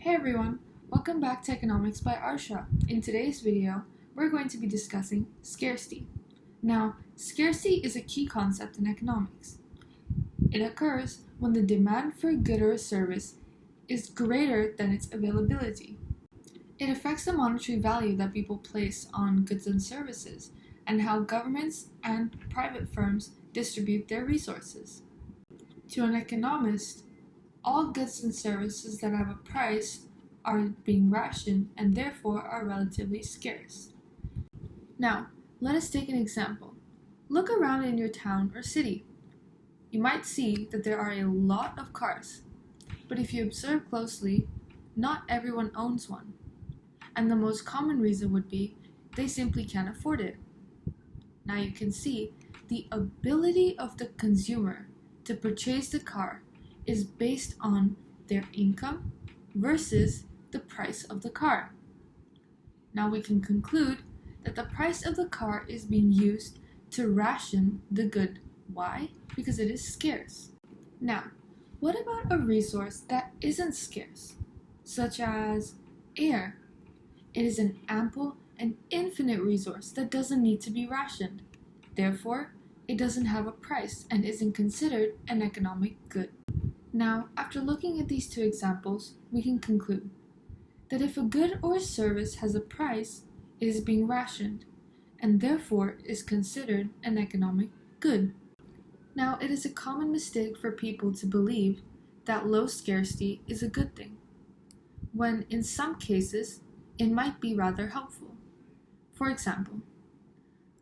Hey everyone, welcome back to Economics by Arsha. In today's video, we're going to be discussing scarcity. Now, scarcity is a key concept in economics. It occurs when the demand for a good or a service is greater than its availability. It affects the monetary value that people place on goods and services, and how governments and private firms distribute their resources. To an economist, all goods and services that have a price are being rationed and therefore are relatively scarce. Now, let us take an example. Look around in your town or city. You might see that there are a lot of cars, but if you observe closely, not everyone owns one. And the most common reason would be they simply can't afford it. Now you can see the ability of the consumer to purchase the car is based on their income versus the price of the car. Now we can conclude that the price of the car is being used to ration the good. Why? Because it is scarce. Now, what about a resource that isn't scarce, such as air? It is an ample and infinite resource that doesn't need to be rationed. Therefore, it doesn't have a price and isn't considered an economic good. Now, after looking at these two examples, we can conclude that if a good or a service has a price, it is being rationed, and therefore is considered an economic good. Now, it is a common mistake for people to believe that low scarcity is a good thing, when in some cases, it might be rather helpful. For example,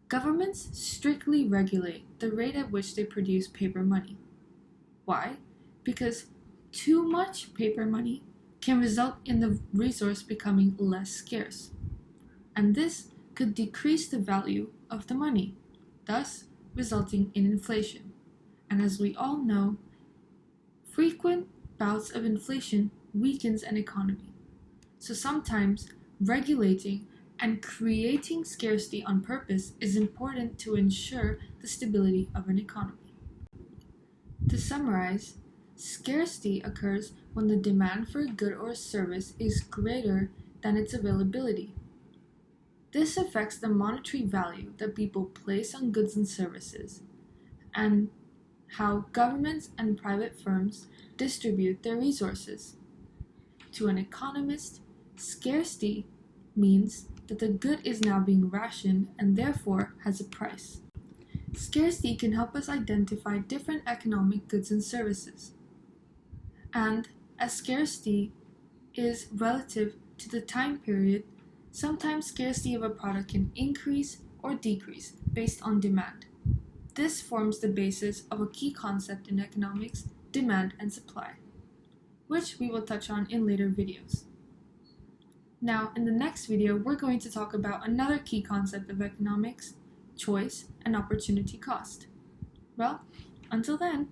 governments strictly regulate the rate at which they produce paper money. Why? Because too much paper money can result in the resource becoming less scarce, and this could decrease the value of the money, thus resulting in inflation. And as we all know, frequent bouts of inflation weakens an economy. So sometimes regulating and creating scarcity on purpose is important to ensure the stability of an economy. To summarize, scarcity occurs when the demand for a good or a service is greater than its availability. This affects the monetary value that people place on goods and services, and how governments and private firms distribute their resources. To an economist, scarcity means that the good is now being rationed and therefore has a price. Scarcity can help us identify different economic goods and services. And as scarcity is relative to the time period, sometimes scarcity of a product can increase or decrease based on demand. This forms the basis of a key concept in economics, demand and supply, which we will touch on in later videos. Now, in the next video, we're going to talk about another key concept of economics, choice and opportunity cost. Well, until then.